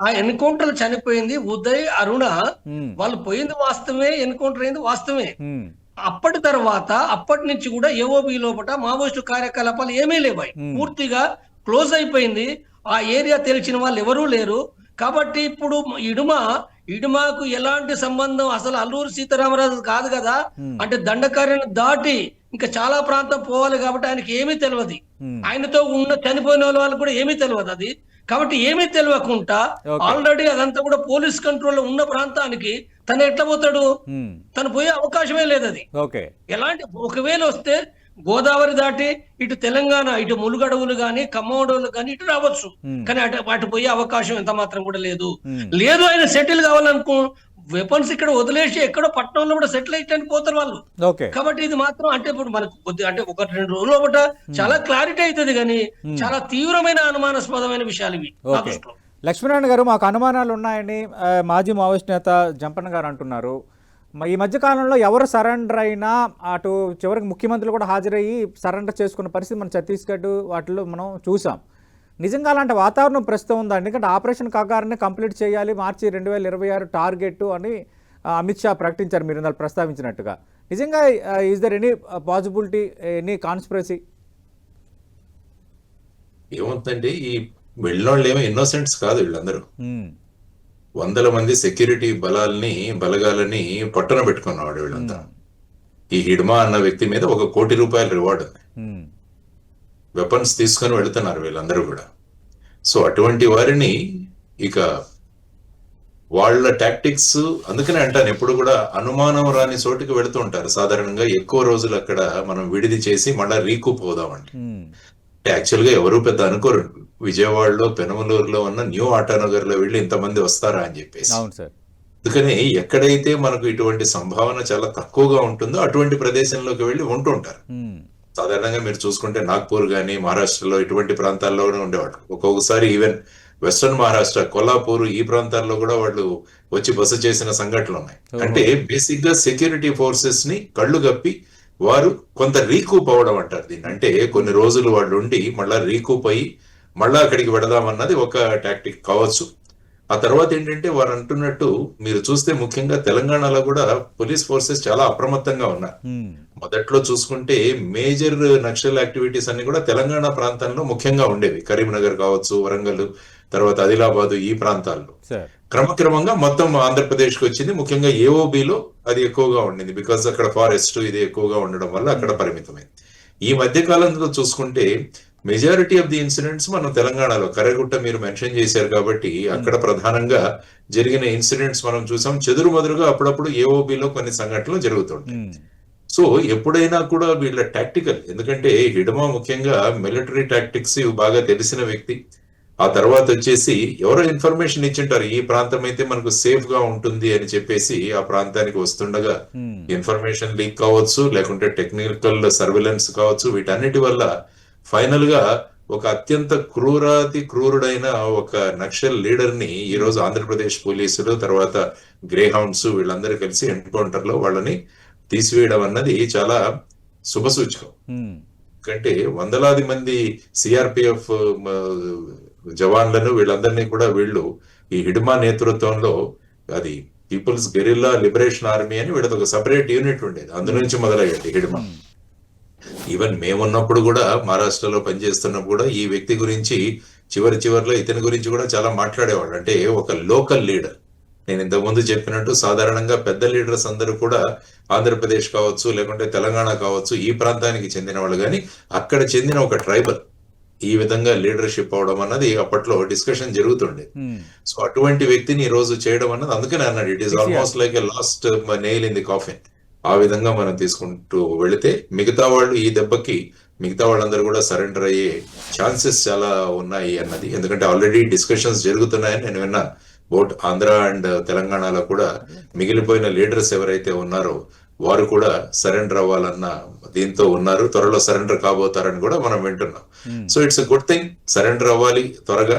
[SPEAKER 4] ఆ ఎన్కౌంటర్ చనిపోయింది ఉదయ్, అరుణ, వాళ్ళు పోయింది వాస్తవమే, ఎన్కౌంటర్ అయింది వాస్తవమే. అప్పటి నుంచి కూడా ఏఓబి లోపల మావోయిస్టు కార్యకలాపాలు ఏమీ లేవాయి, పూర్తిగా క్లోజ్ అయిపోయింది. ఆ ఏరియా తెలిసిన వాళ్ళు ఎవరూ లేరు. కాబట్టి ఇప్పుడు ఇడుమాకు ఎలాంటి సంబంధం, అసలు అల్లూరు సీతారామరాజు కాదు కదా, అంటే దండకార్యాన్ని దాటి ఇంకా చాలా ప్రాంతం పోవాలి కాబట్టి ఆయనకి ఏమీ తెలియదు. ఆయనతో చనిపోయిన వాళ్ళు కూడా ఏమీ తెలియదు అది. కాబట్టి ఏమీ తెలియకుండా ఆల్రెడీ అదంతా కూడా పోలీస్ కంట్రోల్లో ఉన్న ప్రాంతానికి తను ఎట్లా పోతాడు? తను పోయే అవకాశమే లేదు. అది ఎలాంటి ఒకవేళ వస్తే గోదావరి దాటి ఇటు తెలంగాణ, ఇటు ములుగడవులు గాని, ఖమ్మడవులు గాని ఇటు రావచ్చు, కానీ అటు పోయే అవకాశం ఎంత మాత్రం కూడా లేదు. ఆయన సెటిల్ కావాలనుకో వెపన్స్ ఇక్కడ వదిలేసి ఎక్కడో పట్టణంలో కూడా సెటిల్ అయ్యడానికి పోతారు వాళ్ళు. కాబట్టి ఇది మాత్రం అంటే ఇప్పుడు మనకు అంటే 1-2 రోజుల ఒకట చాలా క్లారిటీ అవుతుంది, కానీ చాలా తీవ్రమైన అనుమానాస్పదమైన విషయాలు ఇవి.
[SPEAKER 1] లక్ష్మీనారాయణ గారు, మాకు అనుమానాలు ఉన్నాయని మాజీ మావోయిస్ట్ నేత జంపన్న గారు అంటున్నారు. ఈ మధ్యకాలంలో ఎవరు సరెండర్ అయినా అటు చివరికి ముఖ్యమంత్రులు కూడా హాజరయ్యి సరెండర్ చేసుకున్న పరిస్థితి మన ఛత్తీస్గఢ్ వాటిలో మనం చూసాం. నిజంగా అలాంటి వాతావరణం ప్రస్తుతం ఉందా? ఎందుకంటే ఆపరేషన్ కగార్ని కంప్లీట్ చేయాలి, మార్చి 2026 టార్గెట్ అని అమిత్ షా ప్రకటించారు, మీరు ఇందాక ప్రస్తావించినట్టుగా. నిజంగా is there any possibility, any conspiracy?
[SPEAKER 3] ఏమవుతుందండి, ఈ వెళ్ళినోళ్ళు ఏమో ఇన్నోసెంట్స్ కాదు వీళ్ళందరూ. 100 మంది సెక్యూరిటీ బలగాలని పట్టున పెట్టుకున్నవాడు వీళ్ళంతా. ఈ హిడ్మా అన్న వ్యక్తి మీద ₹1 కోటి రివార్డ్ ఉంది. వెపన్స్ తీసుకొని వెళుతున్నారు వీళ్ళందరూ కూడా. సో అటువంటి వారిని ఇక వాళ్ళ టాక్టిక్స్, అందుకనే అంటాను ఎప్పుడు కూడా అనుమానం రాని చోటుకి వెళుతూ ఉంటారు సాధారణంగా. ఎక్కువ రోజులు అక్కడ మనం విడిది చేసి మళ్ళీ రీకూప్ అవుదామండి. యాక్చువల్ గా ఎవరు పెద్ద అనుకోరు విజయవాడలో, పెనమలూరులో ఉన్న న్యూ ఆటోనగర్ లో వెళ్ళి ఇంతమంది వస్తారా అని చెప్పేసి. అందుకని ఎక్కడైతే మనకు ఇటువంటి సంభావన చాలా తక్కువగా ఉంటుందో అటువంటి ప్రదేశంలోకి వెళ్ళి ఉంటుంటారు. సాధారణంగా మీరు చూసుకుంటే నాగ్పూర్ గానీ, మహారాష్ట్రలో ఇటువంటి ప్రాంతాల్లోనే ఉండేవాళ్ళు. ఒక్కొక్కసారి ఈవెన్ వెస్ట్రన్ మహారాష్ట్ర, కొల్లాపూర్ ఈ ప్రాంతాల్లో కూడా వాళ్ళు వచ్చి బస చేసిన సంఘటనలు ఉన్నాయి. అంటే బేసిక్ గా సెక్యూరిటీ ఫోర్సెస్ ని కళ్ళు గప్పి వారు కొంత రీకూప్ అవ్వడం అంటారు దీన్ని. అంటే కొన్ని రోజులు వాళ్ళు ఉండి మళ్ళా రీకూప్ అయ్యి మళ్ళా అక్కడికి వెళదామన్నది ఒక టాక్టిక్ కావచ్చు. ఆ తర్వాత ఏంటంటే వారు అంటున్నట్టు మీరు చూస్తే ముఖ్యంగా తెలంగాణలో కూడా పోలీస్ ఫోర్సెస్ చాలా అప్రమత్తంగా ఉన్నారు. మొదట్లో చూసుకుంటే మేజర్ నక్సల్ యాక్టివిటీస్ అన్ని కూడా తెలంగాణ ప్రాంతంలో ముఖ్యంగా ఉండేవి. కరీంనగర్ కావచ్చు, వరంగల్, తర్వాత ఆదిలాబాద్ ఈ ప్రాంతాల్లో. క్రమక్రమంగా మొత్తం ఆంధ్రప్రదేశ్ కి వచ్చింది. ముఖ్యంగా ఏఓబిలో అది ఎక్కువగా ఉండింది. బికాస్ అక్కడ ఫారెస్ట్ ఇది ఎక్కువగా ఉండడం వల్ల అక్కడ పరిమితమైంది. ఈ మధ్య కాలంలో చూసుకుంటే మెజారిటీ ఆఫ్ ది ఇన్సిడెంట్స్ మనం తెలంగాణలో, కర్రగుట్ట మీరు మెన్షన్ చేశారు కాబట్టి అక్కడ ప్రధానంగా జరిగిన ఇన్సిడెంట్స్ మనం చూసాం. చెదురుమదురుగా అప్పుడప్పుడు ఏఓబిలో కొన్ని సంఘటనలు జరుగుతుంటాయి. సో ఎప్పుడైనా కూడా వీళ్ళ టాక్టికల్, ఎందుకంటే హిడ్మా ముఖ్యంగా మిలిటరీ టాక్టిక్స్ బాగా తెలిసిన వ్యక్తి. ఆ తర్వాత వచ్చేసి ఎవరో ఇన్ఫర్మేషన్ ఇచ్చింటారు, ఈ ప్రాంతం అయితే మనకు సేఫ్ గా ఉంటుంది అని చెప్పేసి ఆ ప్రాంతానికి వస్తుండగా ఇన్ఫర్మేషన్ లీక్ కావచ్చు, లేకుంటే టెక్నికల్ సర్వేలెన్స్ కావచ్చు, వీటన్నిటి వల్ల ఫైనల్ గా ఒక అత్యంత క్రూరుడైన ఒక నక్సల్ లీడర్ ని ఈ రోజు ఆంధ్రప్రదేశ్ పోలీసులు, తర్వాత గ్రే హౌండ్స్ వీళ్ళందరూ కలిసి ఎన్కౌంటర్ లో వాళ్ళని తీసివేయడం అన్నది చాలా శుభసూచకం. ఎందుకంటే వందలాది మంది సిఆర్పిఎఫ్ జవాన్లను వీళ్ళందరినీ కూడా వీళ్ళు ఈ హిడ్మా నేతృత్వంలో, అది పీపుల్స్ గెరిల్లా లిబరేషన్ ఆర్మీ అని వీళ్ళది ఒక సపరేట్ యూనిట్ ఉండేది, అందు నుంచి మొదలయ్యేది హిడ్మా. ఈవెన్ మేమున్నప్పుడు కూడా మహారాష్ట్రలో పనిచేస్తున్నప్పుడు కూడా ఈ వ్యక్తి గురించి చివరిలో ఇతని గురించి కూడా చాలా మాట్లాడేవాళ్ళు. అంటే ఒక లోకల్ లీడర్. నేను ఇంతకుముందు చెప్పినట్టు సాధారణంగా పెద్ద లీడర్స్ అందరూ కూడా ఆంధ్రప్రదేశ్ కావచ్చు, లేకుంటే తెలంగాణ కావచ్చు, ఈ ప్రాంతానికి చెందిన వాళ్ళు, కానీ అక్కడ చెందిన ఒక ట్రైబల్ ఈ విధంగా లీడర్షిప్ అవడం అన్నది అప్పట్లో డిస్కషన్ జరుగుతుండే. సో అటువంటి వ్యక్తిని ఈ రోజు చేయడం అన్నది, అందుకనే అన్నాడు it is almost like a last nail in the coffin. ఆ విధంగా మనం తీసుకుంటూ వెళితే మిగతా వాళ్ళు ఈ దెబ్బకి మిగతా వాళ్ళందరూ కూడా సరెండర్ అయ్యే ఛాన్సెస్ చాలా ఉన్నాయి అన్నది. ఎందుకంటే ఆల్రెడీ డిస్కషన్స్ జరుగుతున్నాయని నేను విన్నా. బోట్ ఆంధ్ర అండ్ తెలంగాణలో కూడా మిగిలిపోయిన లీడర్స్ ఎవరైతే ఉన్నారో వారు కూడా సరెండర్ అవ్వాలన్న దీంతో ఉన్నారు, త్వరలో సరెండర్ కాబోతారని కూడా మనం వింటున్నాం. So it's a good thing, surrender అవ్వాలి త్వరగా,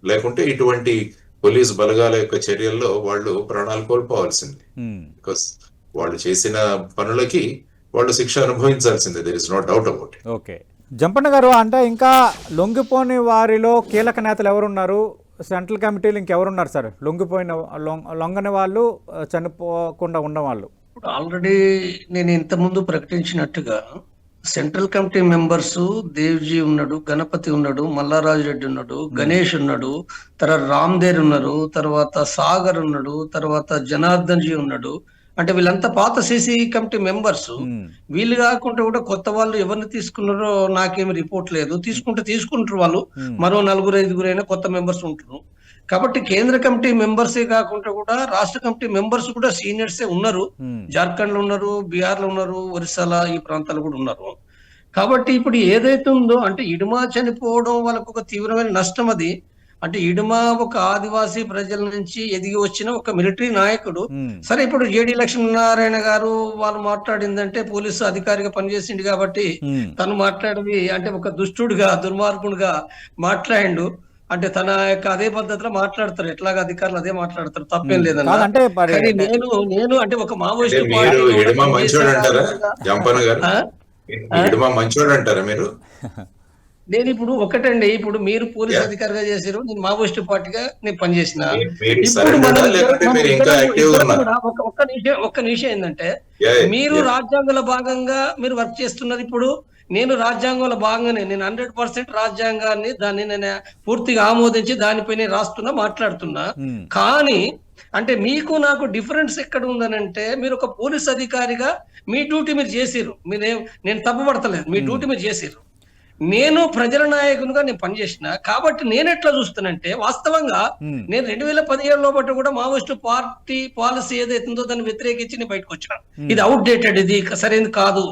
[SPEAKER 3] లేకుంటే ఇటువంటి పోలీస్ బలగాల యొక్క చర్యల్లో వాళ్ళు ప్రాణాలు కోల్పోవాల్సింది. బికాస్ వాళ్ళు చేసిన పనులకి వాళ్ళు శిక్ష అనుభవించాల్సిందే, there is no doubt about it.
[SPEAKER 1] Okay, Jampanna garu, అంటే ఇంకా లొంగిపోని వారిలో కీలక నేతలు ఎవరున్నారు? సెంట్రల్ కమిటీలు ఇంకెవరున్నారు సార్? లొంగని వాళ్ళు, చనిపోకుండా ఉన్న వాళ్ళు.
[SPEAKER 4] ఆల్రెడీ నేను ఇంతకుముందు ప్రకటించినట్టుగా సెంట్రల్ కమిటీ మెంబర్స్ దేవ్జీ ఉన్నాడు, గణపతి ఉన్నాడు, మల్లారాజు రెడ్డి ఉన్నాడు, గణేష్ ఉన్నాడు, తర్వాత రామ్దేర్ ఉన్నారు, తర్వాత సాగర్ ఉన్నాడు, తర్వాత జనార్దన్ జీ ఉన్నాడు. అంటే వీళ్ళంతా పాత సిసి కమిటీ మెంబర్స్. వీళ్ళు కాకుండా కూడా కొత్త వాళ్ళు ఎవరిని తీసుకున్నారో నాకేమి రిపోర్ట్ లేదు. తీసుకుంటారు వాళ్ళు, మరో 4-5 అయినా కొత్త మెంబర్స్ ఉంటారు. కాబట్టి కేంద్ర కమిటీ మెంబర్సే కాకుండా కూడా రాష్ట్ర కమిటీ మెంబర్స్ కూడా సీనియర్సే ఉన్నారు. జార్ఖండ్ లో ఉన్నారు, బీహార్ లో ఉన్నారు, ఒరిస్సాలో ఈ ప్రాంతాలు కూడా ఉన్నారు. కాబట్టి ఇప్పుడు ఏదైతే ఉందో, అంటే ఇడుమా చనిపోవడం వాళ్ళకు ఒక తీవ్రమైన నష్టం. అది అంటే ఇడుమా ఒక ఆదివాసీ ప్రజల నుంచి ఎదిగి వచ్చిన ఒక మిలిటరీ నాయకుడు. సరే, ఇప్పుడు జేడి లక్ష్మీనారాయణ గారు వాళ్ళు మాట్లాడిందంటే పోలీసు అధికారిగా పనిచేసిండు కాబట్టి తను మాట్లాడింది అంటే ఒక దుష్టుడుగా, దుర్మార్గుడుగా మాట్లాడిండు. అంటే తన యొక్క అదే పద్ధతిలో మాట్లాడతారు, ఎట్లాగా అధికారులు అదే మాట్లాడతారు, తప్పేం లేదన్నా. కానీ నేను అంటే ఒక మావోయిస్ట్
[SPEAKER 3] మంచోడు అంటారా మీరు?
[SPEAKER 4] నేను ఇప్పుడు ఒకటండి, ఇప్పుడు మీరు పోలీస్ అధికారిగా చేశారు, నేను మావోయిస్ట్ పార్టీగా నేను పనిచేసిన. ఒక్క నిమిషం ఏంటంటే, మీరు రాజ్యాంగంలో భాగంగా మీరు వర్క్ చేస్తున్నారు. ఇప్పుడు నేను రాజ్యాంగంలో భాగంగానే నేను 100% రాజ్యాంగాన్ని దాన్ని నేను పూర్తిగా ఆమోదించి దానిపైన రాస్తున్నా, మాట్లాడుతున్నా. కానీ అంటే మీకు నాకు డిఫరెన్స్ ఎక్కడ ఉందనంటే, మీరు ఒక పోలీస్ అధికారిగా మీ డ్యూటీ మీరు చేసిర్రు, నేను తప్పుపడతలేదు, మీ డ్యూటీ మీరు చేసిర్రు. నేను ప్రజల నాయకునిగా నేను పనిచేసిన కాబట్టి నేను ఎట్లా చూస్తానంటే, వాస్తవంగా నేను 2017లో బట్టి కూడా మావోయిస్టు పార్టీ పాలసీ ఏదైతుందో దాన్ని వ్యతిరేకించి నేను బయటకు వచ్చిన. ఇది అవుట్ డేటెడ్, ఇది సరైనది కాదు.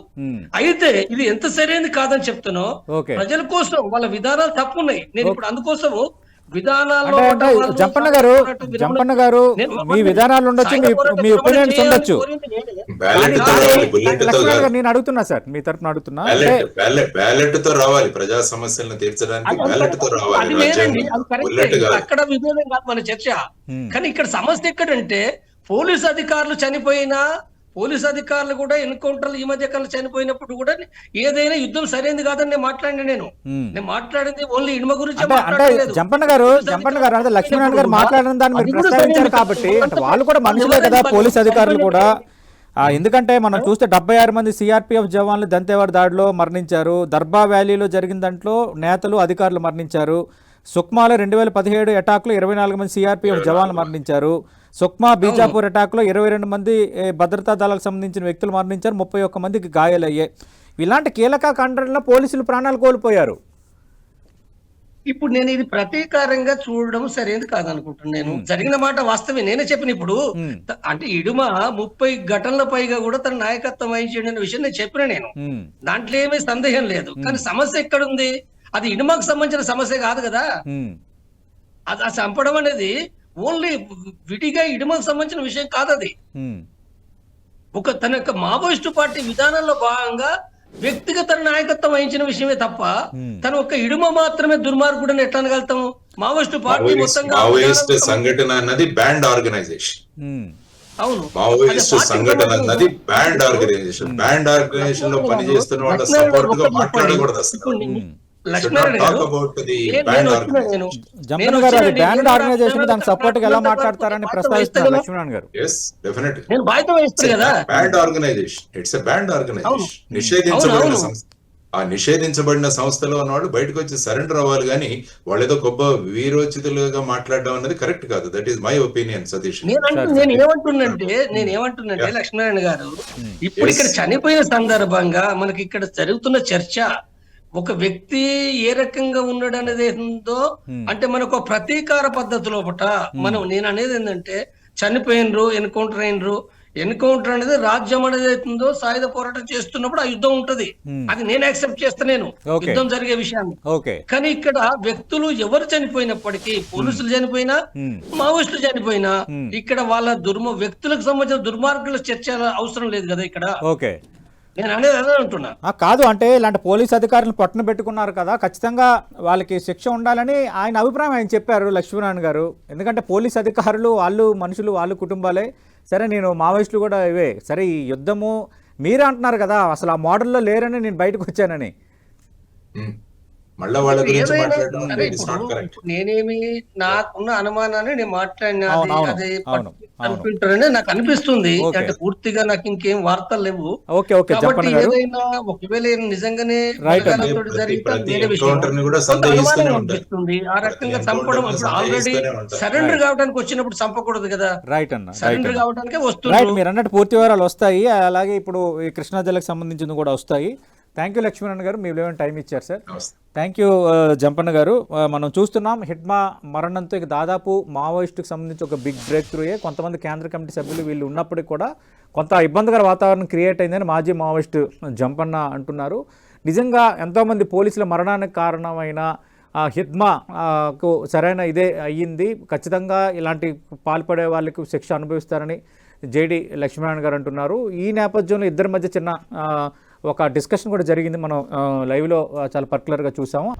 [SPEAKER 4] అయితే ఇది ఎంత సరైనది కాదని చెప్తానో, ప్రజల కోసం వాళ్ళ విధానాలు తప్పున్నాయి. నేను ఇప్పుడు అందుకోసము విధానాల్లో
[SPEAKER 1] జంపన్న గారు మీ విధానాలు ఉండొచ్చు, మీ ఒపీనియన్స్ ఉండొచ్చు.
[SPEAKER 3] బ్యాలెట్ తో రావాలి, బుల్లెట్ తో
[SPEAKER 1] లక్ష్మణ్
[SPEAKER 3] కాదు.
[SPEAKER 1] గారు నేను అడుగుతున్నా సార్, మీ తరపున అడుగుతున్నా.
[SPEAKER 3] బ్యాలెట్ తో రావాలి, ప్రజా సమస్యలను తీర్చడానికి బ్యాలెట్ తో రావాలి,
[SPEAKER 4] అది వేరండి,
[SPEAKER 3] రాజ్యాంగం
[SPEAKER 4] అది కరెక్టే.
[SPEAKER 3] బుల్లెట్ కాదు.
[SPEAKER 4] అక్కడ విభేదం కాదు మన చర్చ. కానీ ఇక్కడ సమస్య ఎక్కడంటే పోలీసు అధికారులు చనిపోయినా, పోలీసు అధికారులు కూడా ఎన్కౌంటర్లు ఈ మధ్య కాలంలో చనిపోయినప్పుడు కూడా ఏదైనా యుద్ధం సరైనది కాదని నేను మాట్లాడిన నేను మాట్లాడింది ఓన్లీ ఇనుమ గురించి
[SPEAKER 1] అంటే జంపన్న గారు అదే లక్ష్మీనారాయణ గారు మాట్లాడిన దాన్ని మీరు ప్రస్తావించారు కాబట్టి, అంటే వాళ్ళు కూడా మనుషులే కదా పోలీస్ అధికారులు కూడా. ఎందుకంటే మనం చూస్తే 76 మంది సిఆర్పిఎఫ్ జవాన్లు దంతేవాడ దాడిలో మరణించారు. దర్బా వ్యాలీలో జరిగిన దాంట్లో నేతలు అధికారులు మరణించారు. సుక్మాలో 2017 అటాక్లో 24 మంది సిఆర్పిఎఫ్ జవాన్లు మరణించారు. సుక్మా బీజాపూర్ అటాక్లో 22 మంది భద్రతా దళాలకు సంబంధించిన వ్యక్తులు మరణించారు. 31 మందికి గాయాలయ్యాయి. ఇలాంటి కీలక ఖండనలో పోలీసులు ప్రాణాలు కోల్పోయారు.
[SPEAKER 4] ఇప్పుడు నేను ఇది ప్రతీకారంగా చూడడం సరైనది కాదనుకుంటున్నాను. నేను జరిగిన మాట వాస్తవే, నేనే చెప్పిన. ఇప్పుడు అంటే ఇడుమ 30 ఘటనల పైగా కూడా తన నాయకత్వం వహించిన విషయం నేను చెప్పిన. నేను దాంట్లో ఏమీ సందేహం లేదు. కానీ సమస్య ఎక్కడుంది? అది ఇడుమకు సంబంధించిన సమస్య కాదు కదా. అది ఆ చంపడం అనేది ఓన్లీ విడిగా ఇడుమకు సంబంధించిన విషయం కాదు. అది తన యొక్క మావోయిస్టు పార్టీ విధానంలో భాగంగా వ్యక్తిగత నాయకత్వం వహించిన విషయమే తప్ప తన ఒక ఇడుమ మాత్రమే దుర్మార్గుడని ఎట్లా అనగలుగుతాము? మావోయిస్టు పార్టీ
[SPEAKER 3] మావోయిస్ట్ సంఘటన అన్నది బ్యాండ్ ఆర్గనైజేషన్.
[SPEAKER 4] అవును,
[SPEAKER 3] మావోయిస్ట్ సంఘటన అన్నది బ్యాండ్ ఆర్గనైజేషన్. బ్యాండ్ ఆర్గనైజేషన్ లో పనిచేస్తున్న వాళ్ళ సపోర్ట్ గా మాట్లాడకూడదు అసలు.
[SPEAKER 1] జంపన్న గారు అది బ్యానర్డ్ ఆర్గనైజేషన్, దానికి సపోర్ట్ గా ఎలా మాట్లాడతారని ప్రస్తావిస్తున్నారు Laxman garu.
[SPEAKER 3] Banned organisation, it's a banned organisation. నిషేధించబడిన సంస్థ. ఆ నిషేధించబడిన సంస్థలో ఉన్నవాళ్ళు బయటకు వచ్చి సరెండర్ అవ్వాలి, కానీ వాళ్ళు ఏదో గొప్ప వీరోచితులుగా మాట్లాడడం అనేది కరెక్ట్ కాదు. That is my opinion Satish.
[SPEAKER 4] నేను ఏమంటున్నంటే లక్ష్మీనారాయణ గారు, ఇప్పుడు ఇక్కడ చనిపోయిన సందర్భంగా మనకి ఇక్కడ జరుగుతున్న చర్చ ఒక వ్యక్తి ఏ రకంగా ఉన్నాడు అనేది ఏందో, అంటే మనకు ప్రతీకార పద్ధతి లోపట నేను అనేది ఏంటంటే చనిపోయినరు, ఎన్కౌంటర్ అనేది రాజ్యం అనేది అవుతుందో సాయుధ పోరాటం చేస్తున్నప్పుడు ఆ యుద్ధం ఉంటది. అది నేను యాక్సెప్ట్ చేస్తాను, యుద్ధం జరిగే విషయాన్ని. కానీ ఇక్కడ వ్యక్తులు ఎవరు చనిపోయినప్పటికీ, పోలీసులు చనిపోయినా, మావోయిస్టులు చనిపోయినా, ఇక్కడ వాళ్ళ వ్యక్తులకు సంబంధించిన దుర్మార్గుల చర్చ అవసరం లేదు కదా ఇక్కడ. నేను అనేది అదే అంటున్నా.
[SPEAKER 1] కాదు, అంటే ఇలాంటి పోలీస్ అధికారులను పట్టున పెట్టుకున్నారు కదా, ఖచ్చితంగా వాళ్ళకి శిక్ష ఉండాలని ఆయన అభిప్రాయం ఆయన చెప్పారు లక్ష్మీనారాయణ గారు. ఎందుకంటే పోలీస్ అధికారులు వాళ్ళు మనుషులు, వాళ్ళు కుటుంబాలే. సరే, నేను మావోయిస్టులు కూడా ఇవే. సరే, ఈ యుద్ధము మీరే అంటున్నారు కదా, అసలు ఆ మోడల్లో లేరని నేను బయటకు వచ్చానని.
[SPEAKER 4] నేనేమి నాకున్న అనుమానాన్ని నేను మాట్లాడినా అనుకుంటారని నాకు అనిపిస్తుంది. అంటే పూర్తిగా నాకు ఇంకేం వార్తలు లేవు. కాబట్టి ఏదైనా ఒకవేళ నిజంగానే అనిపిస్తుంది. ఆ రకంగా చంపడం ఆల్రెడీ సరెండర్ కావడానికి వచ్చినప్పుడు చంపకూడదు కదా. సరెండర్ కావడానికే వస్తుంది.
[SPEAKER 1] మీరు అన్నట్టు పూర్తి వివరాలు వస్తాయి. అలాగే ఇప్పుడు ఈ కృష్ణా జిల్లాకు సంబంధించింది కూడా వస్తాయి. థ్యాంక్ యూ లక్ష్మీనారాయణ గారు, మీరు ఏమైనా టైం ఇచ్చారు సార్. థ్యాంక్ యూ జంపన్న గారు. మనం చూస్తున్నాం హిడ్మా మరణంతో ఇక దాదాపు మావోయిస్టుకు సంబంధించి ఒక బిగ్ బ్రేక్ త్రూయే. కొంతమంది కేంద్ర కమిటీ సభ్యులు వీళ్ళు ఉన్నప్పటికీ కూడా కొంత ఇబ్బందికర వాతావరణం క్రియేట్ అయిందని మాజీ మావోయిస్టు జంపన్న అంటున్నారు. నిజంగా ఎంతోమంది పోలీసుల మరణానికి కారణమైన హిడ్మాకు సరైన ఇదే అయ్యింది. ఖచ్చితంగా ఇలాంటి పాల్పడే వాళ్ళకి శిక్ష అనుభవిస్తారని జేడి లక్ష్మీనారాయణ గారు అంటున్నారు. ఈ నేపథ్యంలో ఇద్దరి మధ్య చిన్న ఒక డిస్కషన్ కూడా జరిగింది. మనం లైవ్లో చాలా పర్టికులర్గా చూసాము.